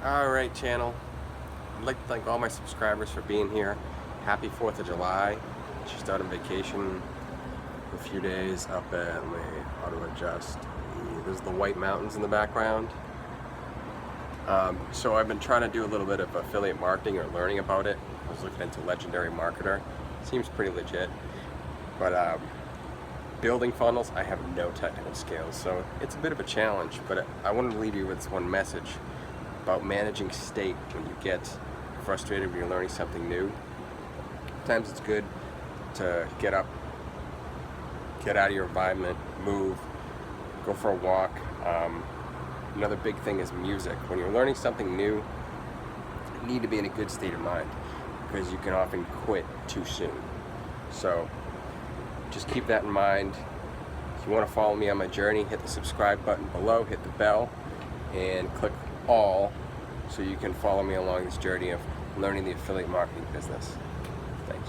Alright, channel. I'd like to thank all my subscribers for being here. Happy 4th of July. Just out on vacation for a few days up at, let me auto-adjust. There's the White Mountains in the background. So I've been trying to do a little bit of affiliate marketing or learning about it. I was looking into Legendary Marketer. Seems pretty legit. But building funnels, I have no technical skills, so it's a bit of a challenge, but I wanted to leave you with this one message about managing state when you get frustrated when you're learning something new. Sometimes it's good to get up, get out of your environment, move, go for a walk. Another big thing is music. When you're learning something new, you need to be in a good state of mind because you can often quit too soon. So just keep that in mind. If you want to follow me on my journey, hit the subscribe button below, hit the bell, and click all so you can follow me along this journey of learning the affiliate marketing business. Thanks.